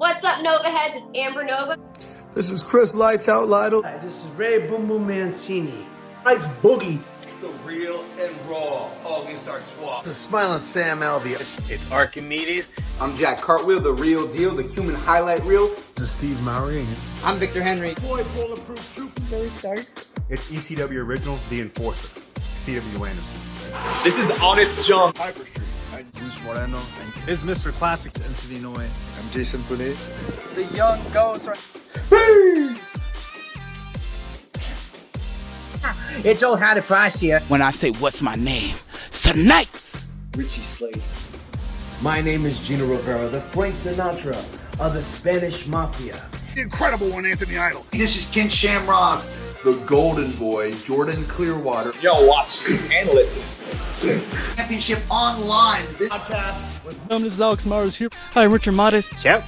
What's up, Nova Heads? It's Amber Nova. This is Chris Lights Out Lytle. Hi, this is Ray Boom Boom Mancini. Ice Boogie. It's the real and raw August Artois. This is Smiling Sam Alvey. It's Archimedes. I'm Jack Cartwheel, the real deal, the human highlight reel. This is Steve Mowry. I'm Victor Henry. Boy, Bulletproof Troop. Billy Stark. It's ECW Original, The Enforcer, C.W. Anderson. This is Honest John. Hyper Street. I'm Bruce Moreno. It's Mr. Classic, Anthony Noe. I'm Jason Punet. The young goats. It's old Hadaprasia. When I say what's my name, Snipes. Richie Slade. My name is Gino Rivera, the Frank Sinatra of the Spanish Mafia. The incredible one, Anthony Idol. This is Ken Shamrock. The Golden Boy, Jordan Clearwater. Yo, watch and listen. Championship Online. This is Alex Mars here. Hi, I'm Richard Modest. So,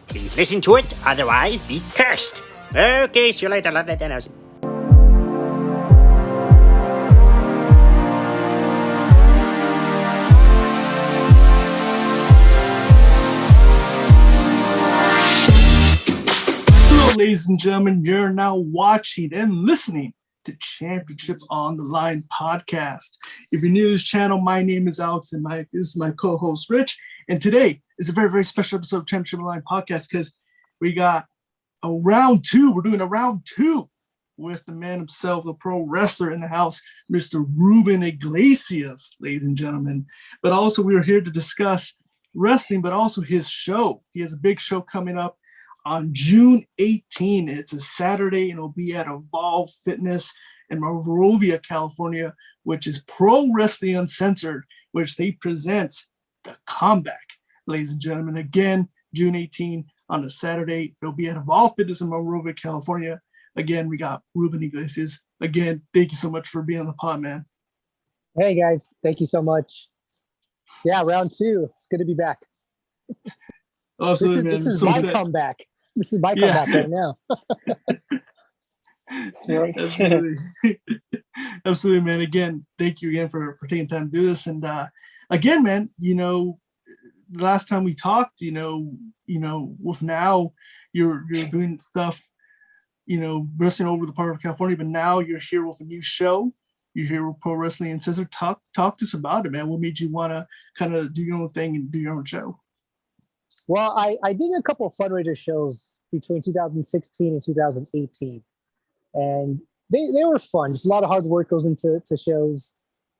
please listen to it, otherwise be cursed. Okay, see you later. Love that. Ladies and gentlemen, you're now watching and listening to Championship on the Line podcast. If you're new to this channel, my name is Alex and this is my co-host Rich. And today is a very, very special episode of Championship on the Line podcast because we got a round two. We're doing a round two with the man himself, the pro wrestler in the house, Mr. Ruben Iglesias, ladies and gentlemen. But also we are here to discuss wrestling, but also his show. He has a big show coming up on June 18. It's a Saturday, and it'll be at Evolve Fitness in Monrovia, California, which is Pro Wrestling Uncensored, which they presents the comeback. Ladies and gentlemen, again, June 18 on a Saturday. It'll be at Evolve Fitness in Monrovia, California. Again, we got Ruben Iglesias. Again, thank you so much for being on the pod, man. Hey, guys. Thank you so much. Yeah, round two. It's good to be back. Absolutely, man. This is my comeback. This is my comeback right now. Absolutely. Absolutely, man. Again, thank you again for taking time to do this. And again, man, the last time we talked, with now you're doing stuff, wrestling over the part of California, but now you're here with a new show. You're here with Pro Wrestling Uncensored. Talk to us about it, man. What made you want to kind of do your own thing and do your own show? Well, I did a couple of fundraiser shows between 2016 and 2018, and they were fun. Just a lot of hard work goes into shows.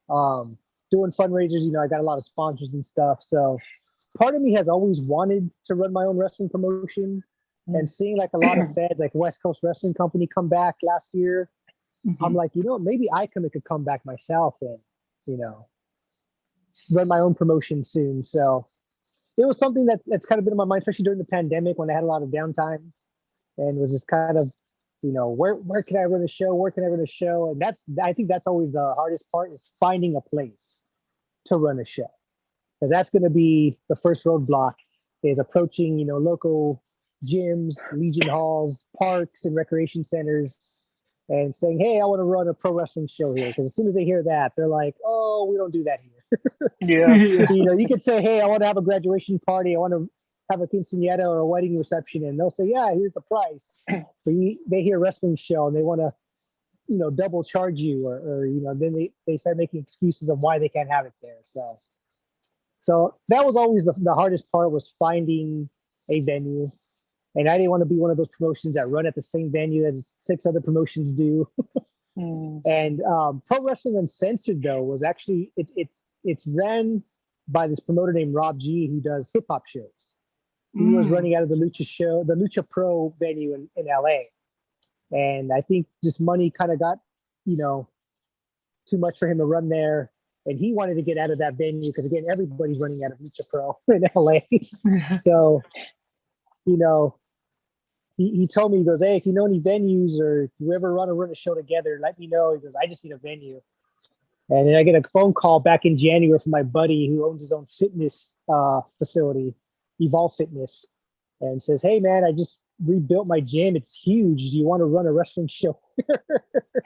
Doing fundraisers, I got a lot of sponsors and stuff. So part of me has always wanted to run my own wrestling promotion, and seeing like a lot of feds, like West Coast Wrestling Company, come back last year, I'm like, maybe I can make a comeback myself and, run my own promotion soon. So it was something that's kind of been in my mind, especially during the pandemic when I had a lot of downtime and was just kind of, where can I run a show? Where can I run a show? And I think that's always the hardest part, is finding a place to run a show. Because that's going to be the first roadblock, is approaching, local gyms, Legion halls, parks, and recreation centers, and saying, hey, I want to run a pro wrestling show here. Because as soon as they hear that, they're like, oh, we don't do that here. Yeah. You could say, hey, I want to have a graduation party. I want to have a quinceañera or a wedding reception. And they'll say, yeah, here's the price. But they hear wrestling show and they want to, double charge you or then they start making excuses of why they can't have it there. So that was always the hardest part, was finding a venue. And I didn't want to be one of those promotions that run at the same venue as 6 other promotions do. And Pro Wrestling Uncensored, though, was actually, it's ran by this promoter named Rob G, who does hip hop shows. He was running out of the Lucha Pro venue in LA. And I think just money kind of got, too much for him to run there. And he wanted to get out of that venue because, again, everybody's running out of Lucha Pro in LA. So, he told me, he goes, hey, if you know any venues or if you ever want to run a show together, let me know. He goes, I just need a venue. And then I get a phone call back in January from my buddy who owns his own fitness facility, Evolve Fitness, and says, hey, man, I just rebuilt my gym. It's huge. Do you want to run a wrestling show?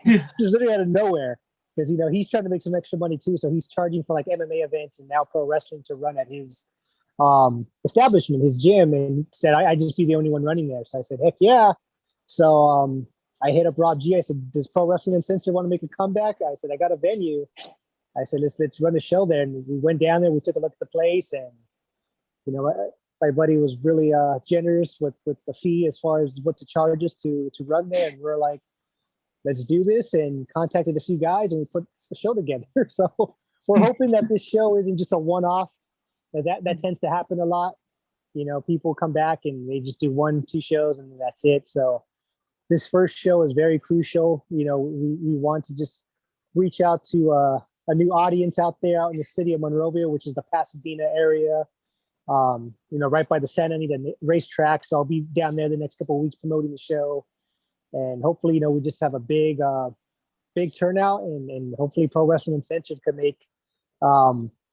Just literally out of nowhere. Because, he's trying to make some extra money too. So he's charging for like MMA events and now pro wrestling to run at his establishment, his gym, and said I'd just be the only one running there. So I said, heck yeah. So I hit up Rob G. I said, does Pro Wrestling Uncensored want to make a comeback? I said, I got a venue. I said, let's run a show there. And we went down there. We took a look at the place, and my buddy was really generous with the fee as far as what to charge us to run there. And we're like, let's do this, and contacted a few guys, and we put the show together. So we're hoping that this show isn't just a one-off. That tends to happen a lot. People come back and they just do 1-2 shows and that's it. So this first show is very crucial. We want to just reach out to a new audience out there out in the city of Monrovia, which is the Pasadena area. Right by the Santa Anita racetrack. So I'll be down there the next couple of weeks promoting the show, and hopefully, we just have a big turnout, and hopefully Pro Wrestling Uncensored can make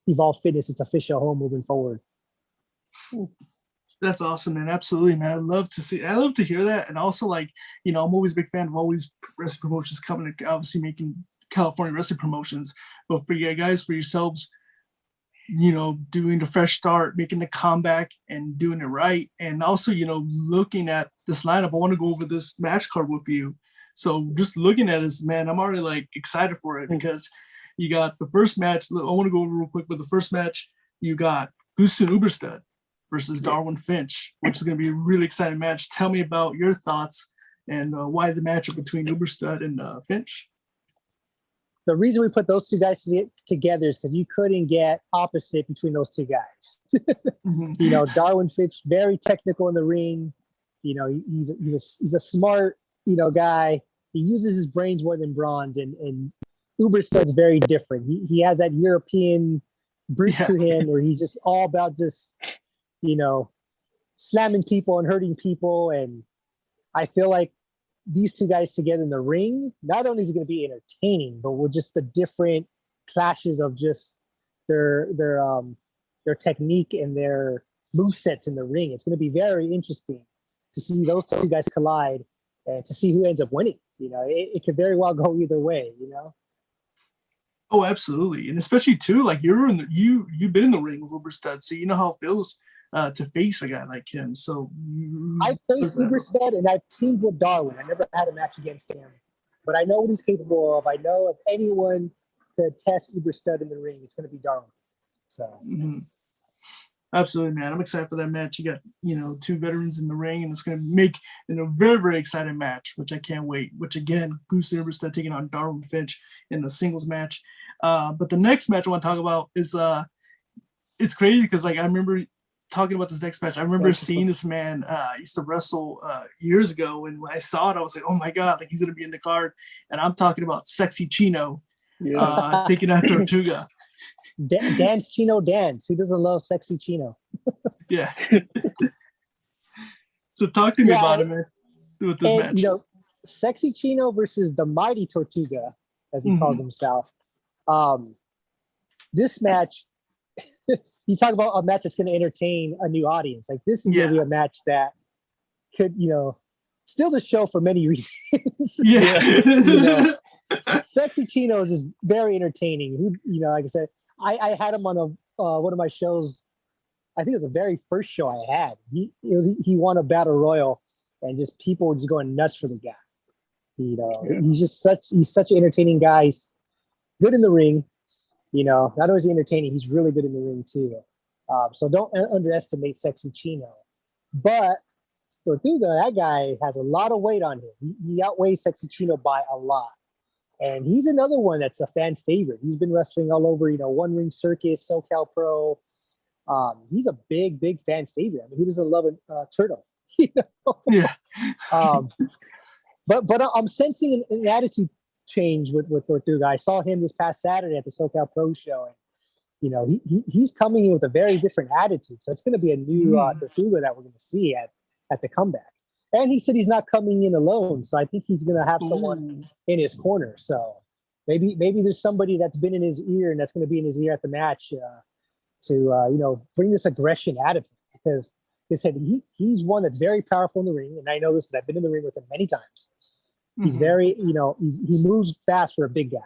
Evolve Fitness its official home moving forward. That's awesome, man. Absolutely, man. I love to hear that. And also, I'm always a big fan of always wrestling promotions coming to obviously making California wrestling promotions. But for you guys, for yourselves, doing the fresh start, making the comeback and doing it right. And also, looking at this lineup, I want to go over this match card with you. So just looking at this, man, I'm already excited for it, because you got the first match. I want to go over real quick, but the first match, you got Gusten Uberstad versus Darwin Finch, which is going to be a really exciting match. Tell me about your thoughts and why the matchup between Uberstad and Finch. The reason we put those two guys together is because you couldn't get opposite between those two guys. Darwin Finch, very technical in the ring. He's a smart, guy. He uses his brains more than bronze, and Uberstad's very different. He has that European brute to him, where he's just all about just, slamming people and hurting people. And I feel like these two guys together in the ring, not only is it going to be entertaining, but with just the different clashes of just their technique and their movesets in the ring. It's going to be very interesting to see those two guys collide and to see who ends up winning. It could very well go either way. Oh, absolutely, and especially too, you've been in the ring with Uberstad, so you know how it feels to face a guy like him. So I've faced Uberstad and I've teamed with Darwin. I never had a match against him, but I know what he's capable of. I know if anyone could test Uberstad in the ring, it's going to be Darwin. So absolutely, man, I'm excited for that match. You got two veterans in the ring, and it's going to make a very, very exciting match, which I can't wait. Which again, Gusten Uberstad taking on Darwin Finch in the singles match. But the next match I want to talk about is it's crazy because I remember talking about this next match. I remember seeing this man used to wrestle years ago, and when I saw it, I was like, oh my god, he's gonna be in the card. And I'm talking about Sexy Chino taking on Tortuga. Dance Chino dance. Who doesn't love Sexy Chino? Yeah. So talk to me about it, man. With this match. Sexy Chino versus the Mighty Tortuga, as he calls himself. This match, you talk about a match that's going to entertain a new audience. This is going to be a match that could, steal the show for many reasons. Sexy Chino is just very entertaining. Like I said, I had him on one of my shows. I think it was the very first show I had. He won a battle royal, and just people were just going nuts for the guy. He's such an entertaining guy. He's good in the ring. Not only is he entertaining, he's really good in the ring too. So don't underestimate Sexy Chino. But Tortuga, that guy has a lot of weight on him. He outweighs Sexy Chino by a lot. And he's another one that's a fan favorite. He's been wrestling all over, One Ring Circus, SoCal Pro. He's a big, big fan favorite. Who doesn't love a turtle? Yeah. But I'm sensing an attitude change with Tortuga. I saw him this past Saturday at the SoCal Pro show, and he's coming in with a very different attitude. So it's going to be a new Tortuga that we're going to see at the comeback. And he said he's not coming in alone, so I think he's going to have someone in his corner. So maybe there's somebody that's been in his ear and that's going to be in his ear at the match to bring this aggression out of him, because they said he's one that's very powerful in the ring, and I know this because I've been in the ring with him many times. He's very, he moves fast for a big guy.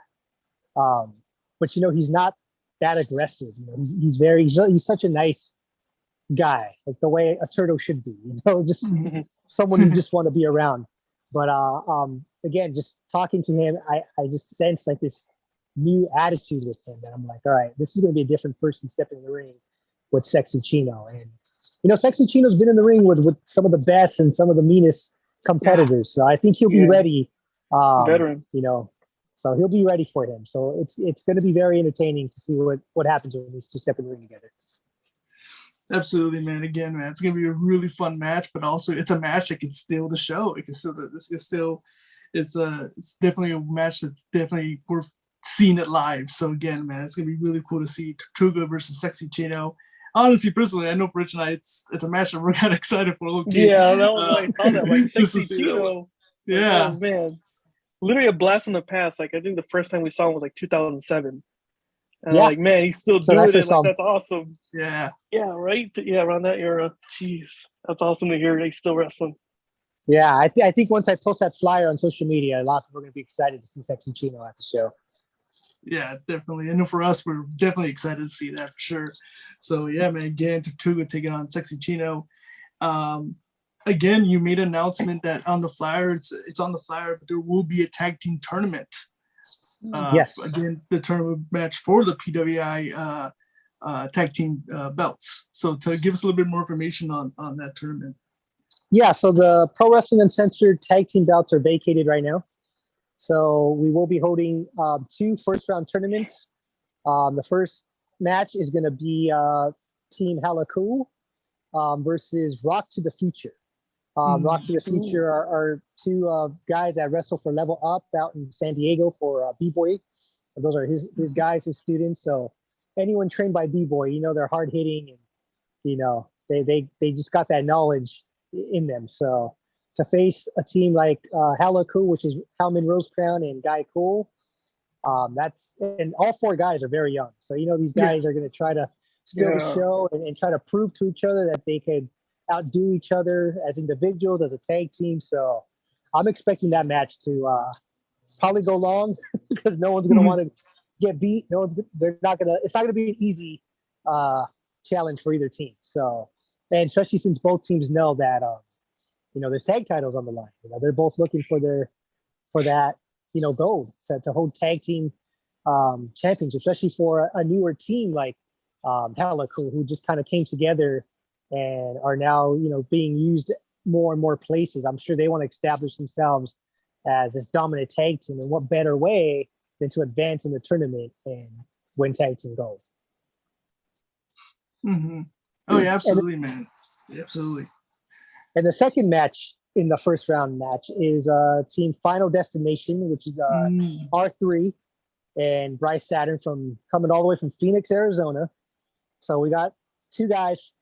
But he's not that aggressive. He's such a nice guy, like the way a turtle should be, just someone you just want to be around. But again, just talking to him, I just sense like this new attitude with him that I'm like, all right, this is going to be a different person stepping in the ring with Sexy Chino. And Sexy Chino's been in the ring with some of the best and some of the meanest competitors, so I think he'll be ready. Veteran, so he'll be ready for him. So it's going to be very entertaining to see what happens when these two step in the ring together. Absolutely, man. Again, man, it's gonna be a really fun match, but also it's a match that can steal the show. It can still, it's definitely a match that's definitely worth seeing it live. So again, man, it's gonna be really cool to see Tortuga versus Sexy Chino. Honestly, personally, I know for Rich and I, it's a match that we're kind of excited for. Okay. Yeah, that was when I saw that, like Sexy Chino. Yeah, oh, man, literally a blast from the past. Like I think the first time we saw him was like 2007. And like, man, he's still doing it. Like, that's awesome. Yeah. Yeah, right? Yeah, around that era. Jeez. That's awesome to hear he's still wrestling. Yeah, I think once I post that flyer on social media, a lot of people are going to be excited to see Sexy Chino at the show. Yeah, definitely. I know for us, we're definitely excited to see that for sure. So, yeah, man, again, Tortuga taking on Sexy Chino. Again, you made an announcement that on the flyer, it's on the flyer, but there will be a tag team tournament. Yes. Again, the tournament match for the PWI tag team belts. So to give us a little bit more information on that tournament. Yeah, so the Pro Wrestling Uncensored tag team belts are vacated right now. So we will be holding 2 first-round tournaments. The first match is going to be Team Hella Cool versus Rock to the Future. Rock to the Future are 2 guys that wrestle for Level Up out in San Diego for B-Boy. Those are his guys, his students. So anyone trained by B-Boy, they're hard hitting and, they just got that knowledge in them. So to face a team like Hella Cool, which is Hellman Rosecrown and Guy Cool, and all 4 guys are very young. So, these guys are going to try to steal the show and try to prove to each other that they could outdo each other as individuals, as a tag team. So I'm expecting that match to probably go long because no one's going to want to get beat. It's not going to be an easy challenge for either team. So, and especially since both teams know that, there's tag titles on the line. They're both looking for that, gold to hold tag team champions, especially for a newer team like Hella Cool, who just kind of came together and are now, being used more and more places. I'm sure they want to establish themselves as this dominant tag team. And what better way than to advance in the tournament and win tag team gold? Mm-hmm. Oh, yeah, absolutely, man. Absolutely. And the second match in the first round match is Team Final Destination, which is R3 and Bryce Saturn coming all the way from Phoenix, Arizona. So we got 2 guys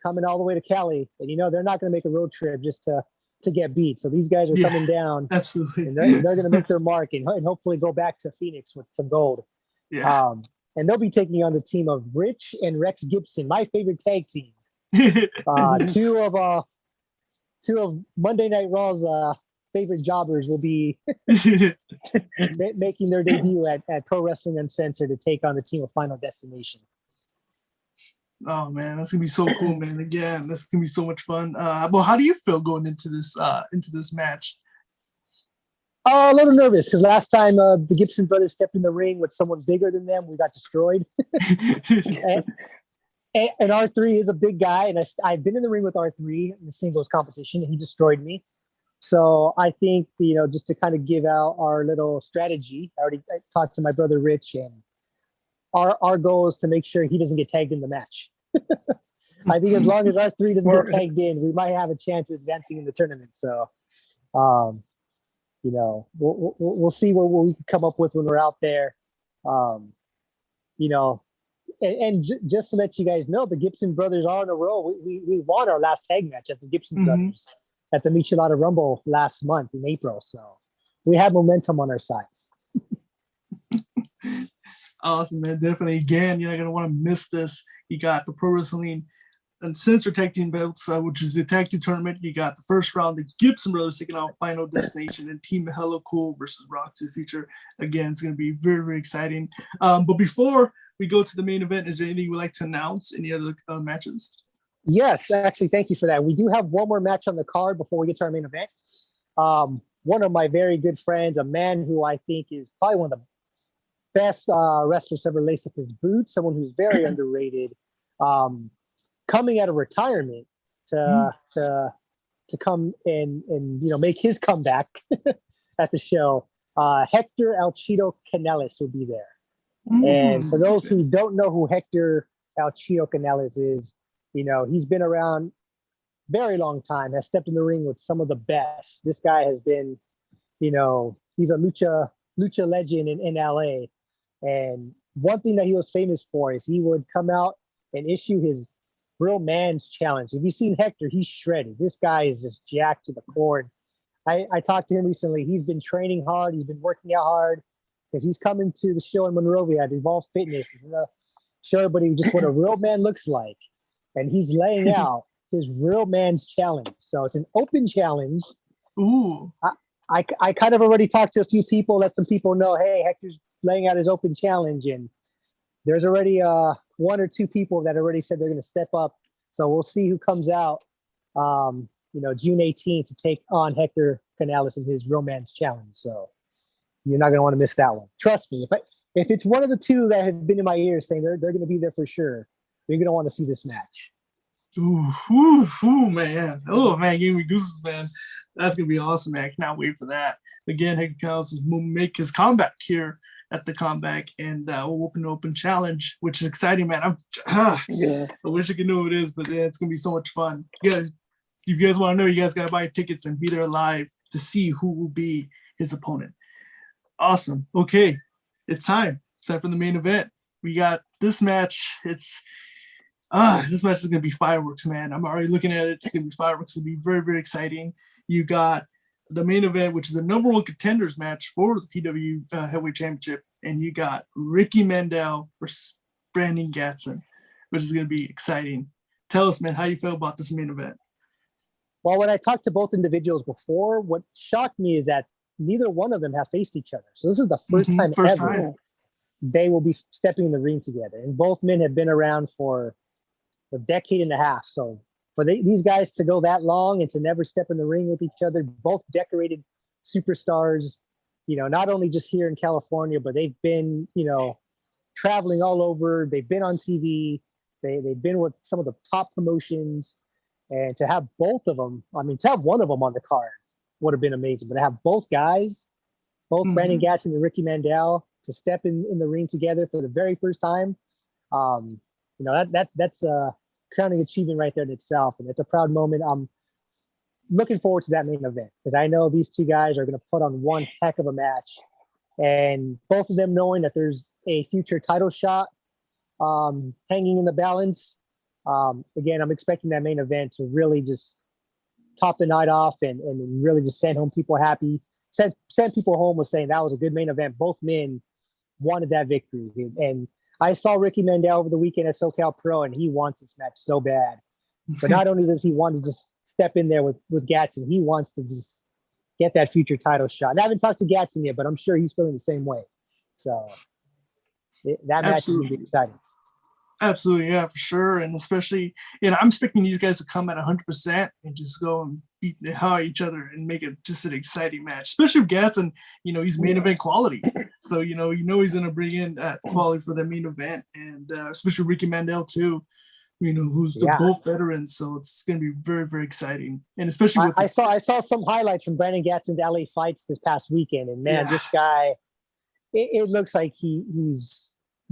coming all the way to Cali, and they're not going to make a road trip just to get beat. So these guys are coming down, absolutely, and they're going to make their mark and hopefully go back to Phoenix with some gold. Yeah. And they'll be taking on the team of Rich and Rex Gibson, my favorite tag team. 2 of Monday Night Raw's favorite jobbers will be making their debut at Pro Wrestling Uncensored to take on the team of Final Destination. Oh man, that's gonna be so cool, man! Again, that's gonna be so much fun. Well, how do you feel going into this match? A little nervous because last time the Gibson brothers stepped in the ring with someone bigger than them, we got destroyed. and R3 is a big guy, and I've been in the ring with R3 in the singles competition, and he destroyed me. So I think just to kind of give out our little strategy, I talked to my brother Rich, and our goal is to make sure he doesn't get tagged in the match. I think as long as R3 doesn't get tagged in, we might have a chance of advancing in the tournament. So, we'll see what we can come up with when we're out there. Just to let you guys know, the Gibson brothers are in a row. We won our last tag match at the Gibson brothers at the Michelada Rumble last month in April. So we have momentum on our side. Awesome, man. Definitely. Again, you're not going to want to miss this. You got the Pro Wrestling Uncensored Tag Team Belts, which is the tag team tournament. You got the first round, the Gibson Brothers taking on Final Destination, and Team Hella Cool versus Rock to the Future. Again, it's going to be very, very exciting. But before we go to the main event, is there anything you would like to announce? Any other matches? Yes, actually, thank you for that. We do have one more match on the card before we get to our main event. One of my very good friends, a man who I think is probably one of the best wrestlers to ever lace up his boots, someone who's very underrated, coming out of retirement to come and make his comeback at the show. Hector El Cheeto Canales will be there. And for those who don't know who Hector El Cheeto Canales is, he's been around very long time, has stepped in the ring with some of the best. This guy has been, he's a lucha legend in LA. And one thing that he was famous for is he would come out and issue his real man's challenge. If you've seen Hector, he's shredded. This guy is just jacked to the core. I talked to him recently. He's been training hard. He's been working out hard because he's coming to the show in Monrovia at Evolve Fitness. He's going to show everybody just what a real man looks like. And he's laying out his real man's challenge. So it's an open challenge. Ooh. I kind of already talked to a few people, let some people know, hey, Hector's laying out his open challenge. And there's already one or two people that already said they're going to step up. So we'll see who comes out, June 18th to take on Hector Canales in his real man's challenge. So you're not going to want to miss that one. Trust me. If it's one of the two that have been in my ears saying they're going to be there for sure, you're going to want to see this match. Ooh, man. Oh, man, gave me gooses, man. That's going to be awesome, man. I cannot wait for that. Again, Hector Canales will make his comeback here at the comeback, and we'll open an open challenge, which is exciting, man. I wish I could know who it is, but yeah, it's going to be so much fun. If you guys want to know, you guys got to buy tickets and be there live to see who will be his opponent. Awesome. Okay, it's time. It's time for the main event. We got this match. This match is going to be fireworks, man. I'm already looking at it. It's going to be fireworks. It'll be very, very exciting. You got the main event, which is the number one contenders match for the PW Heavyweight Championship, and you got Ricky Mandel versus Brandon Gatson, which is going to be exciting. Tell us, man, how you feel about this main event. Well, when I talked to both individuals before, what shocked me is that neither one of them have faced each other. So this is the first time ever they will be stepping in the ring together. And both men have been around for a decade and a half. So for these guys to go that long and to never step in the ring with each other, both decorated superstars, not only just here in California, but they've been, traveling all over. They've been on TV. They've been with some of the top promotions. And to have both of them, to have one of them on the card would have been amazing. But to have both guys, Brandon Gatson and Ricky Mandel, to step in the ring together for the very first time, that's a crowning achievement right there in itself. And it's a proud moment. I'm looking forward to that main event because I know these two guys are going to put on one heck of a match. And both of them knowing that there's a future title shot hanging in the balance. Again, I'm expecting that main event to really just top the night off and really just send home people happy. Send people home with saying that was a good main event. Both men wanted that victory. And I saw Ricky Mandel over the weekend at SoCal Pro, and he wants this match so bad. But not only does he want to just step in there with Gatson, he wants to just get that future title shot. And I haven't talked to Gatson yet, but I'm sure he's feeling the same way. So that match is going to be exciting. Absolutely, yeah, for sure. And especially, I'm expecting these guys to come at 100% and just go and beat the hell out of each other and make it just an exciting match. Especially with Gatson, he's main event quality. So, he's going to bring in that quality for the main event. And especially Ricky Mandel, too, who's both veterans. So it's going to be very, very exciting. And especially I saw some highlights from Brandon Gatson's LA fights this past weekend. And, man, this guy, it looks like he's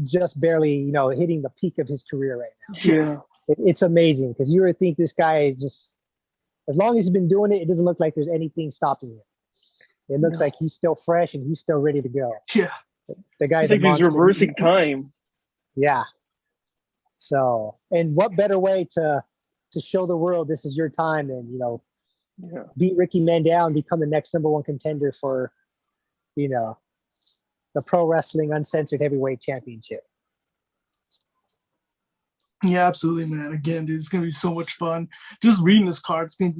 just barely, hitting the peak of his career right now. Yeah. It's amazing because you would think this guy just, as long as he's been doing it, it doesn't look like there's anything stopping him. It looks like he's still fresh and he's still ready to go. Yeah. The guy's like he's reversing time. Yeah. So, and what better way to show the world this is your time than, beat Ricky Mandel and become the next number one contender for, the Pro Wrestling Uncensored Heavyweight Championship. Yeah, absolutely, man. Again, dude, it's gonna be so much fun. Just reading this card, it's gonna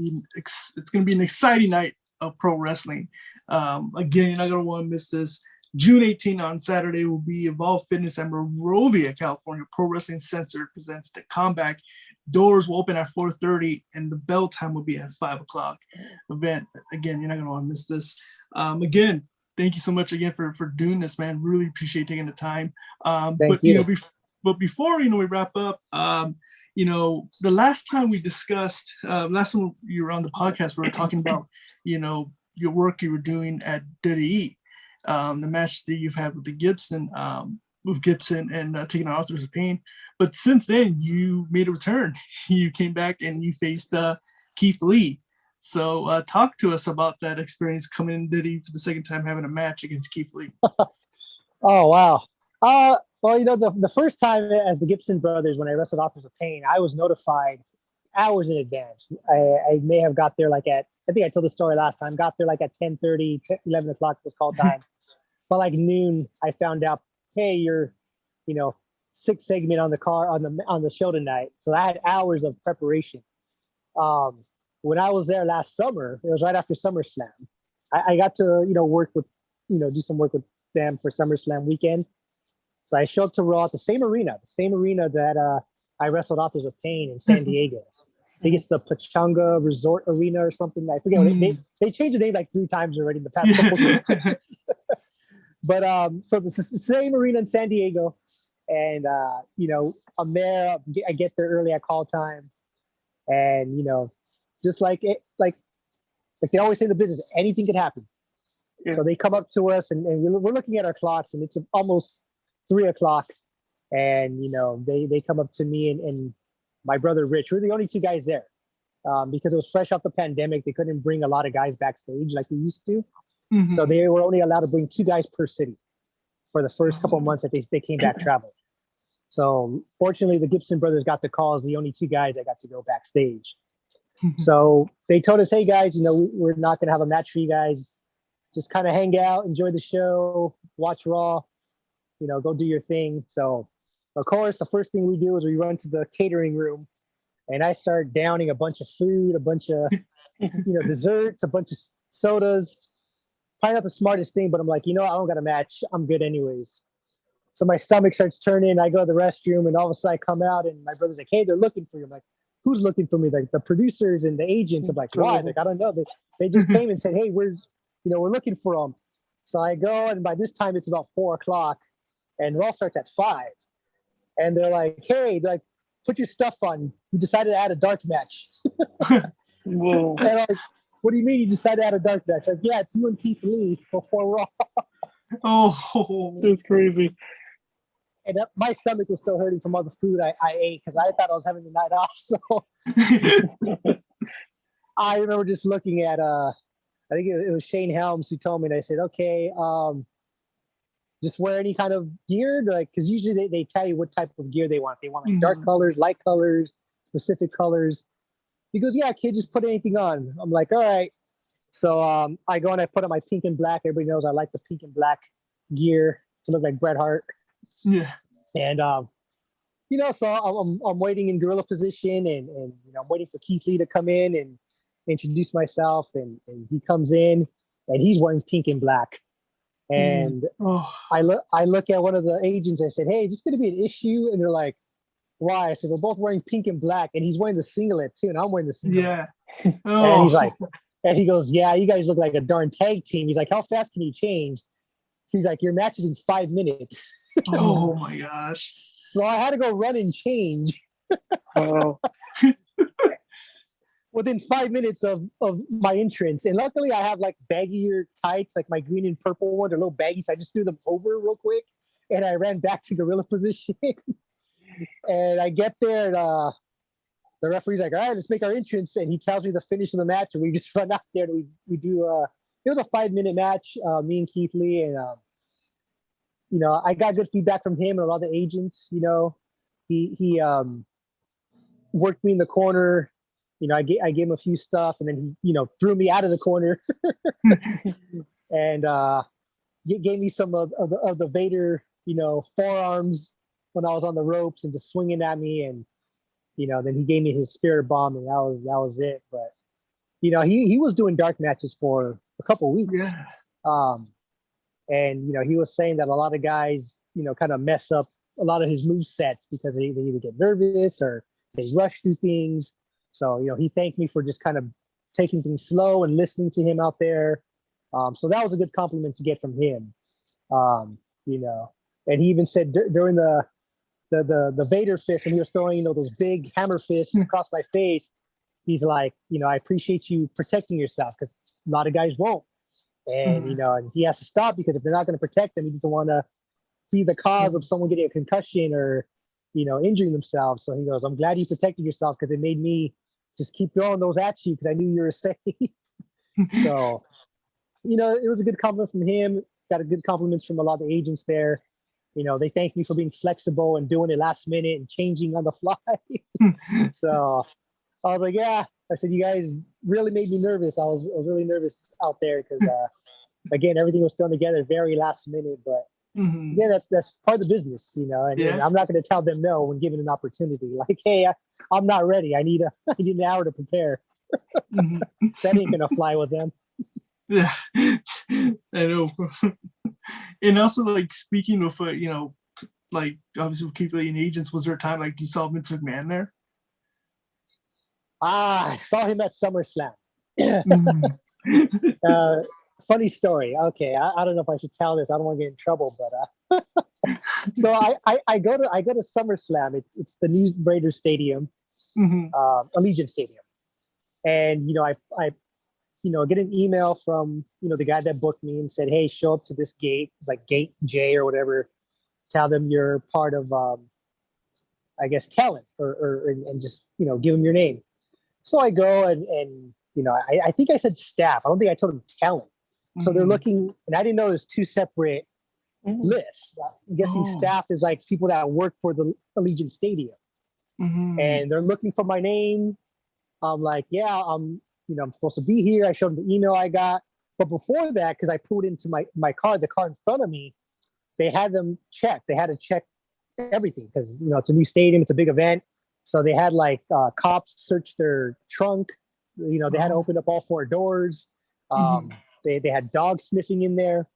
be an exciting night of pro wrestling. Again, you're not gonna want to miss this. June 18th on Saturday will be Evolve Fitness at Monrovia, California. Pro Wrestling Censored presents the comeback. Doors will open at 4:30, and the bell time will be at 5 o'clock. Event again, you're not gonna want to miss this. Again, thank you so much again for doing this, man. Really appreciate taking the time. Thank you. Before we wrap up, the last time we discussed, last time you were on the podcast, we were talking about your work you were doing at WWE, the match that you've had with Gibson and taking on Authors of Pain. But since then, you made a return. You came back and you faced Keith Lee. So talk to us about that experience coming in WWE for the second time, having a match against Keith Lee. Oh, wow. Well, the first time as the Gibson brothers, when I wrestled Authors of Pain, I was notified hours in advance. I may have got there I think I told the story last time, got there at 10:30, 11 o'clock was call time. But noon, I found out, hey, you're, sixth segment on the show tonight. So I had hours of preparation. When I was there last summer, it was right after SummerSlam. I got to, work with, do some work with them for SummerSlam weekend. So I showed up to Raw at the same arena that I wrestled Authors of Pain in San Diego. I think it's the Pachanga Resort Arena or something. I forget. They changed the name 3 times already in the past couple of years. But so this is the same arena in San Diego. And, I'm there. I get there early at call time. And, just like they always say in the business, anything can happen. Yeah. So they come up to us and we're looking at our clocks and it's almost 3 o'clock. And, they come up to me and my brother Rich. We're the only 2 guys there because it was fresh off the pandemic. They couldn't bring a lot of guys backstage like we used to. Mm-hmm. So they were only allowed to bring 2 guys per city for the first couple of months that they came back traveling. So fortunately, the Gibson brothers got the call as the only 2 guys that got to go backstage. So they told us, hey guys, we're not going to have a match for you guys. Just kind of hang out, enjoy the show, watch Raw, go do your thing. So of course, the first thing we do is we run to the catering room and I start downing a bunch of food, a bunch of, desserts, a bunch of sodas. Probably not the smartest thing, but I'm like, I don't got a match. I'm good anyways. So my stomach starts turning. I go to the restroom and all of a sudden I come out and my brother's like, hey, they're looking for you. I'm like, who's looking for me? Like the producers and the agents. I'm like, why? Like, I don't know. They just came and said, hey, we're looking for them. So I go and by this time it's about 4 o'clock and Raw starts at 5. And they're like, hey, put your stuff on. You decided to add a dark match. Whoa. And I'm like, what do you mean you decided to add a dark match? Like, yeah, it's you and Keith Lee before Raw. Oh, that's crazy. And my stomach was still hurting from all the food I ate because I thought I was having the night off. So I remember just looking at, I think it was Shane Helms who told me, and I said, okay, just wear any kind of gear, because usually they tell you what type of gear they want. They want dark colors, light colors, specific colors. He goes, yeah, kid, just put anything on. I'm like, all right. So I go and I put on my pink and black. Everybody knows I like the pink and black gear to look like Bret Hart. Yeah. And so I'm waiting in gorilla position, and I'm waiting for Keith Lee to come in and introduce myself, and he comes in, and he's wearing pink and black. And I look at one of the agents. I said, hey, is this going to be an issue? And they're like, why? I said, we're both wearing pink and black, and he's wearing the singlet too, and I'm wearing the singlet. Yeah. And he's like, and he goes, yeah, you guys look like a darn tag team. He's like, how fast can you change? He's like, your match is in 5 minutes. Oh my gosh. So I had to go run and change. Wow. Within 5 minutes of my entrance. And luckily I have baggier tights, like my green and purple ones are a little baggy. So I just threw them over real quick and I ran back to gorilla position. And I get there and the referee's like, all right, let's make our entrance. And he tells me the finish of the match. And we just run out there and we do it was a 5-minute match, me and Keith Lee. And, I got good feedback from him and a lot of the agents. He worked me in the corner. I gave him a few stuff, and then he, threw me out of the corner, and gave me some of the Vader, forearms when I was on the ropes and just swinging at me, and then he gave me his spirit bomb, and that was it. But he was doing dark matches for a couple of weeks. Yeah. And he was saying that a lot of guys, kind of mess up a lot of his move sets because they either get nervous or they rush through things. So, he thanked me for just kind of taking things slow and listening to him out there. So that was a good compliment to get from him. And he even said during the Vader fist, when he was throwing, those big hammer fists across my face, he's like, I appreciate you protecting yourself, because a lot of guys won't. And, and he has to stop, because if they're not going to protect them, he doesn't want to be the cause of someone getting a concussion or, injuring themselves. So he goes, I'm glad you protected yourself, because it made me just keep throwing those at you, because I knew you were safe. So, it was a good compliment from him. Got a good compliments from a lot of the agents there. They thanked me for being flexible and doing it last minute and changing on the fly. So I was like, yeah. I said, you guys really made me nervous. I was really nervous out there, because, again, everything was thrown together very last minute. But yeah, that's part of the business, and I'm not going to tell them no when given an opportunity. Like, hey, I'm not ready. I need an hour to prepare. That ain't going to fly with them. Yeah, I know. And also, like, speaking of, like, obviously with Keith Lee and agents, was there a time, like, you saw Vince McMahon there? I saw him at SummerSlam. Funny story. Okay, I don't know if I should tell this. I don't want to get in trouble, but so I go to SummerSlam. It's the new Raiders Stadium, Allegiant Stadium, and I get an email from the guy that booked me and said, hey, show up to this gate. It's like Gate J or whatever. Tell them you're part of I guess talent, and just give them your name. So I go and I think I said staff. I don't think I told them talent. So they're looking, and I didn't know there's two separate lists. I'm guessing staff is like people that work for the Allegiant Stadium, and they're looking for my name. I'm like, yeah, I'm supposed to be here. I showed them the email I got, but before that, because I pulled into my car, the car in front of me, they had them check. They had to check everything, because it's a new stadium, it's a big event. So they had like cops search their trunk. They had to open up all four doors. They had dogs sniffing in there.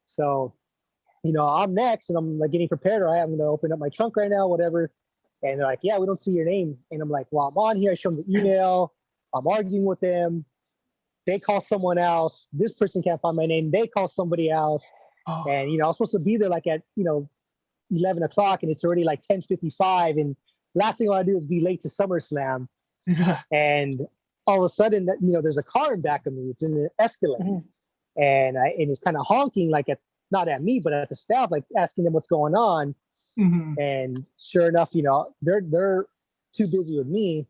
So, I'm next, and I'm like getting prepared. All right, I'm going to open up my trunk right now, whatever. And they're like, yeah, we don't see your name. And I'm like, well, I'm on here. I show them the email. I'm arguing with them. They call someone else. This person can't find my name. They call somebody else. And, I was supposed to be there like at, 11 o'clock, and it's already like 10:55. And last thing I want to do is be late to SummerSlam. Yeah. And all of a sudden, there's a car in back of me. It's in the Escalade. And it's kind of honking, like not at me, but at the staff, like asking them what's going on. And sure enough, they're too busy with me.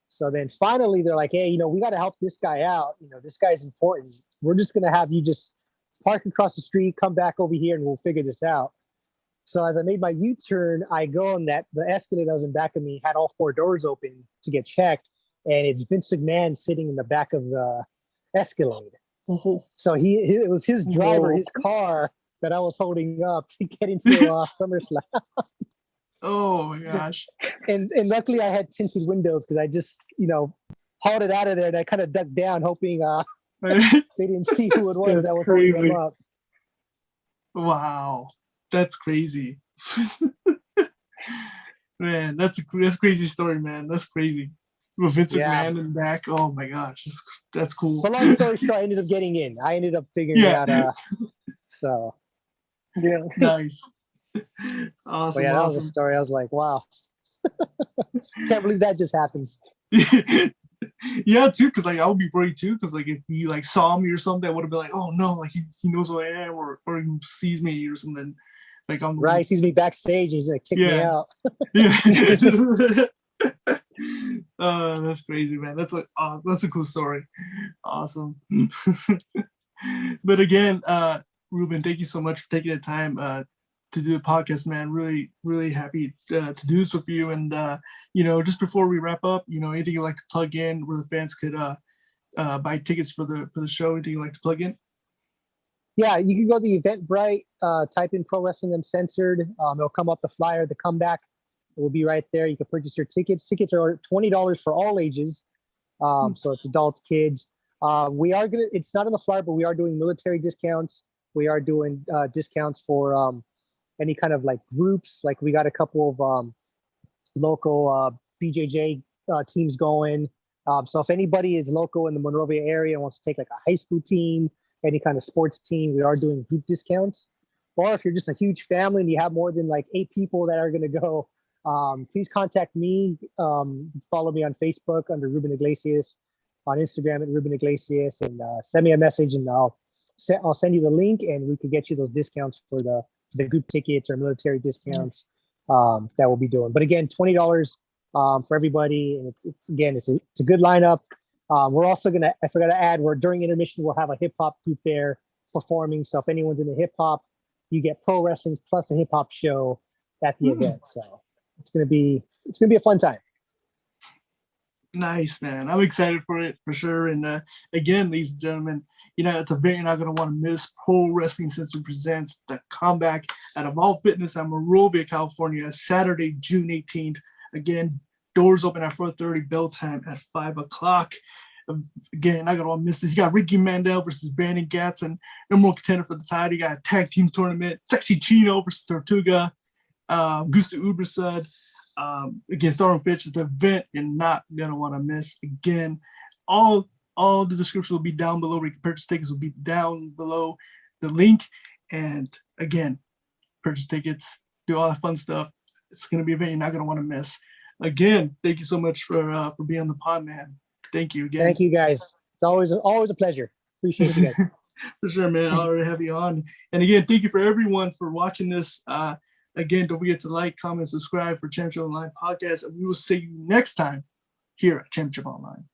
So then finally they're like, hey, we got to help this guy out. This guy's important. We're just going to have you just park across the street, come back over here, and we'll figure this out. So as I made my U-turn, I go on the Escalade that was in back of me, had all four doors open to get checked. And it's Vince McMahon sitting in the back of the Escalade. So it was his driver, his car that I was holding up to get into SummerSlam. Oh my gosh. And luckily I had tinted windows, because I just, hauled it out of there, and I kind of ducked down hoping they didn't see who it was that was holding them up. Wow. That's crazy. Man, that's a crazy story, man. That's crazy. With Vince McMahon in back. Oh my gosh. That's cool. But long story short, I ended up getting in. I ended up figuring it out. So yeah. Nice. Awesome. But yeah, that was a story. I was like, wow. Can't believe that just happened. Yeah, too, because like I would be worried too, because like if he like saw me or something, I would have been like, oh no, like he knows who I am, or he sees me or something. Like I'm right, sees me backstage, he's gonna kick me out. Yeah. That's crazy, man. That's a cool story. Awesome. But again, Ruben, thank you so much for taking the time to do the podcast, man. Really, really happy to do this with you. And just before we wrap up, anything you'd like to plug in where the fans could buy tickets for the show? Anything you'd like to plug in? Yeah, you can go to the Eventbrite, type in Pro Wrestling Uncensored. It'll come up the flyer, the comeback. It will be right there. You can purchase your tickets. Tickets are $20 for all ages. So it's adults, kids. It's not on the flyer, but we are doing military discounts. We are doing discounts for any kind of like groups. Like we got a couple of local BJJ teams going. So if anybody is local in the Monrovia area and wants to take like a high school team, any kind of sports team, we are doing group discounts. Or if you're just a huge family and you have more than like 8 people that are going to go, please contact me. Follow me on Facebook under Ruben Iglesias, on Instagram at Ruben Iglesias, and send me a message and I'll send you the link and we can get you those discounts for the group tickets or military discounts that we'll be doing. But again, $20 for everybody, and it's a good lineup. We're also I forgot to add, during intermission we'll have a hip hop group there performing. So if anyone's into hip hop, you get pro wrestling plus a hip hop show at the event. So it's gonna be a fun time. Nice, man. I'm excited for it for sure. And again, ladies and gentlemen, it's a event you're not going to want to miss. Pro Wrestling Uncensored presents the comeback at Evolve Fitness at Monrovia, California, Saturday, June 18th. Again, doors open at 4:30, bell time at 5 o'clock. Again, you're not going to want to miss this. You got Ricky Mandel versus Brandon Gatson, number 1 contender for the title. You got a tag team tournament, Sexy Chino versus Tortuga, Gusta Ubersud against Darwin Fitch. It's an event you're not going to want to miss. Again, all the description will be down below. Where you can purchase tickets will be down below the link. And again, purchase tickets, do all that fun stuff. It's going to be an event you're not going to want to miss. Again, thank you so much for being on the pod, man. Thank you again. Thank you, guys. It's always a pleasure. Appreciate you guys. For sure, man. I'll already have you on. And again, thank you for everyone for watching this. Again, don't forget to like, comment, subscribe for Championship Online Podcast. And we will see you next time here at Championship Online.